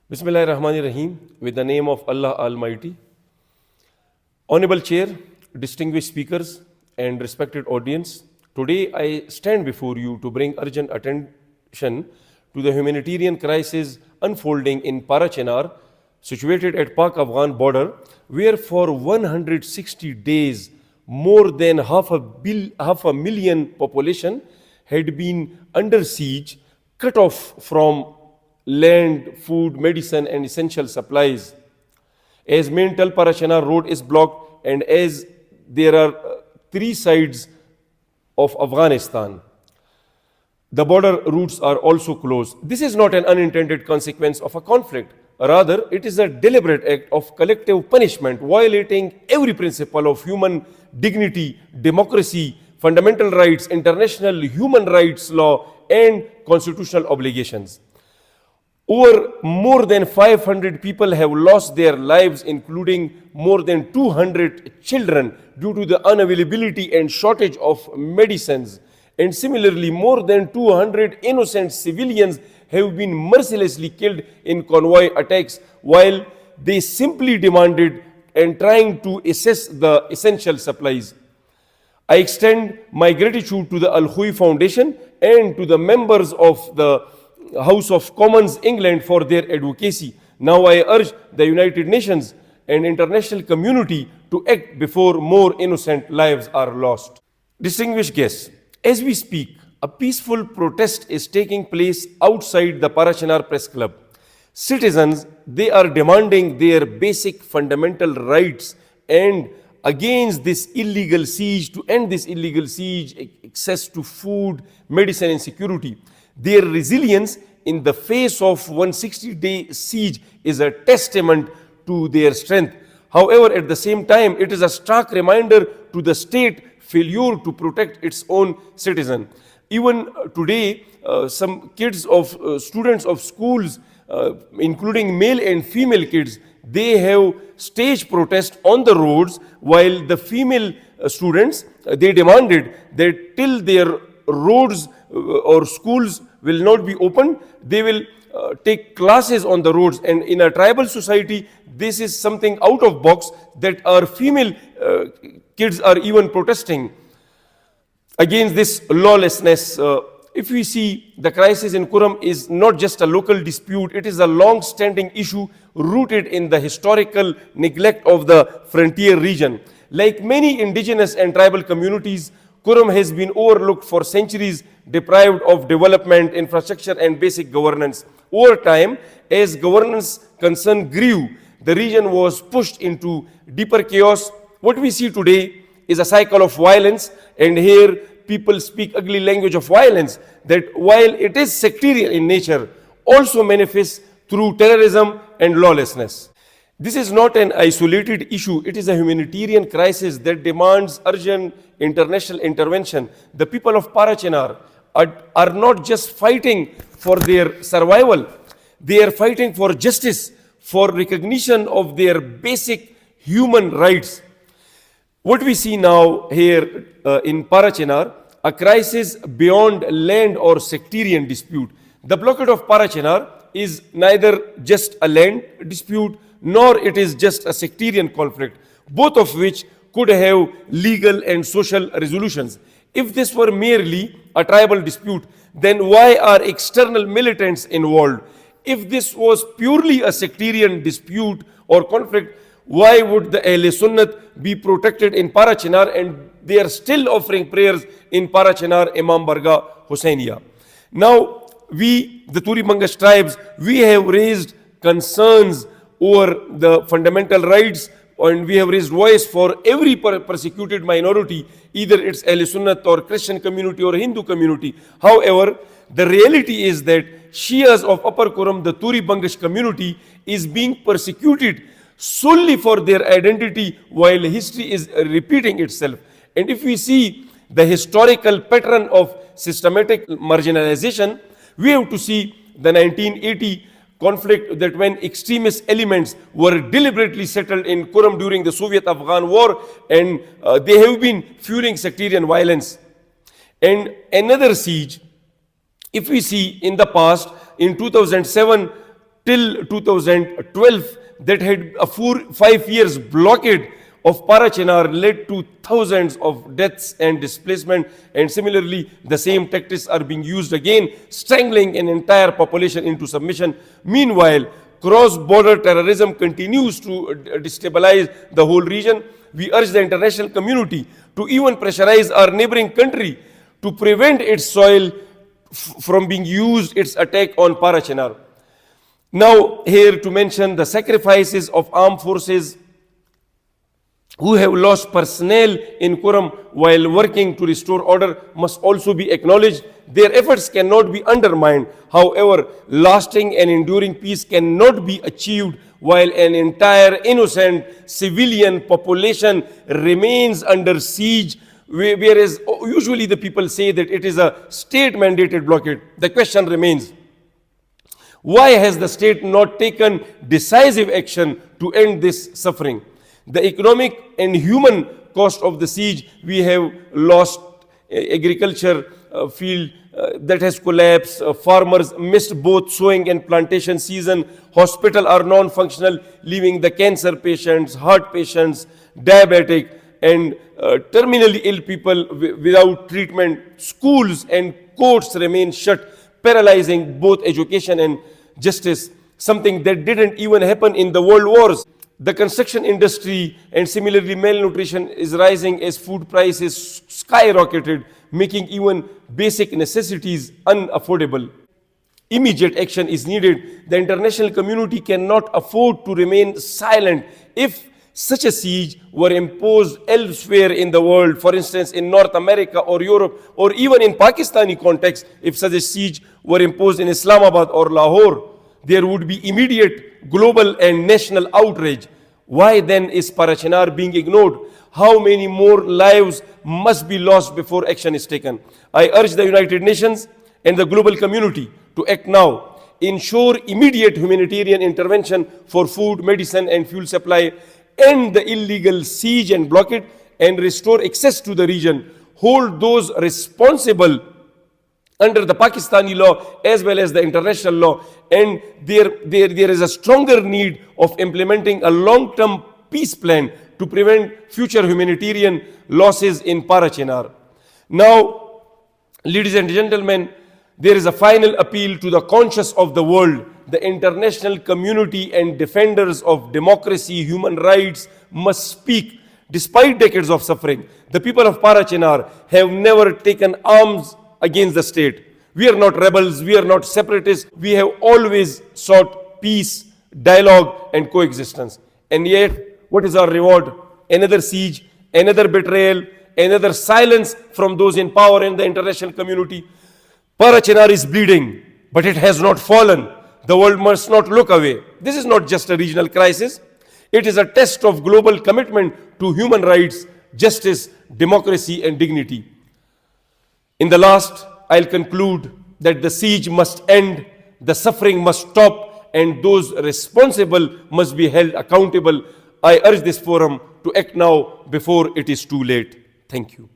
Bismillahirrahmanirrahim, with the name of Allah Almighty. Honorable Chair, distinguished speakers, and respected audience, today I stand before you to bring urgent attention to the humanitarian crisis unfolding in Parachinar, situated at Pak-Afghan border, where for 160 days more than half a million population had been under siege, cut off from land, food, medicine, and essential supplies. As main Tel Parachinar road is blocked, and as there are three sides of Afghanistan, the border routes are also closed. This is not an unintended consequence of a conflict. Rather, it is a deliberate act of collective punishment, violating every principle of human dignity, democracy, fundamental rights, international human rights law, and constitutional obligations. Over more than 500 people have lost their lives, including more than 200 children, due to the unavailability and shortage of medicines. And similarly, more than 200 innocent civilians have been mercilessly killed in convoy attacks while they simply demanded and trying to assess the essential supplies. I extend my gratitude to the Al-Khui Foundation and to the members of the House of Commons England for their advocacy. Now I urge the United Nations and international community to act before more innocent lives are lost. Distinguished guests, as we speak, a peaceful protest is taking place outside the Parachinar Press Club. Citizens, they are demanding their basic fundamental rights and against this illegal siege, to end this illegal siege, access to food, medicine, and security. Their resilience in the face of 160-day siege is a testament to their strength. However, at the same time, it is a stark reminder to the state failure to protect its own citizen. Even today, some kids of students of schools, including male and female kids, they have staged protest on the roads, while the female students, they demanded that till their roads or schools will not be open, they will take classes on the roads. And in a tribal society, this is something out of box, that our female kids are even protesting against this lawlessness. If we see, the crisis in Kurram is not just a local dispute, it is a long-standing issue rooted in the historical neglect of the frontier region. Like many indigenous and tribal communities, Kurram has been overlooked for centuries, deprived of development, infrastructure, and basic governance. Over time, as governance concern grew, the region was pushed into deeper chaos. What we see today is a cycle of violence, and here people speak ugly language of violence, that while it is sectarian in nature, also manifests through terrorism and lawlessness. This is not an isolated issue, it is a humanitarian crisis that demands urgent international intervention. The people of Parachinar are not just fighting for their survival, they are fighting for justice, for recognition of their basic human rights. What we see now here in Parachinar, a crisis beyond land or sectarian dispute. The blockade of Parachinar is neither just a land dispute, nor it is just a sectarian conflict, both of which could have legal and social resolutions. If this were merely a tribal dispute, then why are external militants involved? If this was purely a sectarian dispute or conflict, why would the Ahle Sunnat be protected in Parachinar and they are still offering prayers in Parachinar, Imam Bargah, Hussainiya? Now, we, the Turi Mangash tribes, we have raised concerns over the fundamental rights, and we have raised voice for every persecuted minority, either it's Ahle Sunnat or Christian community or Hindu community. However, the reality is that Shias of Upper Kurram, the Turi Bangash community, is being persecuted solely for their identity, while history is repeating itself. And if we see the historical pattern of systematic marginalization, we have to see the 1980 conflict, that when extremist elements were deliberately settled in Kurram during the Soviet-Afghan war, and they have been fueling sectarian violence. And another siege, if we see in the past, in 2007, till 2012 that had a 5 years blockade of Parachinar led to thousands of deaths and displacement, and similarly the same tactics are being used again, strangling an entire population into submission. Meanwhile, cross-border terrorism continues to destabilize the whole region. We urge the international community to even pressurize our neighboring country to prevent its soil from being used, its attack on Parachinar. Now, here to mention the sacrifices of armed forces who have lost personnel in Kurram while working to restore order must also be acknowledged. Their efforts cannot be undermined. However, lasting and enduring peace cannot be achieved while an entire innocent civilian population remains under siege, whereas usually the people say that it is a state-mandated blockade. The question remains, why has the state not taken decisive action to end this suffering? The economic and human cost of the siege, we have lost agriculture field that has collapsed, farmers missed both sowing and plantation season, hospitals are non-functional, leaving the cancer patients, heart patients, diabetic, and terminally ill people without treatment. Schools and courts remain shut, paralyzing both education and justice, something that didn't even happen in the world wars. The construction industry and similarly malnutrition is rising as food prices skyrocketed, making even basic necessities unaffordable. Immediate action is needed. The international community cannot afford to remain silent. If such a siege were imposed elsewhere in the world, for instance in North America or Europe, or even in Pakistani context, if such a siege were imposed in Islamabad or Lahore, there would be immediate global and national outrage. Why then is Parachinar being ignored? How many more lives must be lost before action is taken? I urge the United Nations and the global community to act now. Ensure immediate humanitarian intervention for food, medicine, and fuel supply, end the illegal siege and blockade, and restore access to the region. Hold those responsible under the Pakistani law as well as the international law, and there is a stronger need of implementing a long-term peace plan to prevent future humanitarian losses in Parachinar. Now, ladies and gentlemen, there is a final appeal to the conscience of the world. The international community and defenders of democracy, human rights must speak. Despite decades of suffering, the people of Parachinar have never taken arms against the state. We are not rebels, we are not separatists. We have always sought peace, dialogue, and coexistence. And yet, what is our reward? Another siege, another betrayal, another silence from those in power in the international community. Parachinar is bleeding, but it has not fallen. The world must not look away. This is not just a regional crisis. It is a test of global commitment to human rights, justice, democracy, and dignity. In the last, I'll conclude that the siege must end, the suffering must stop, and those responsible must be held accountable. I urge this forum to act now before it is too late. Thank you.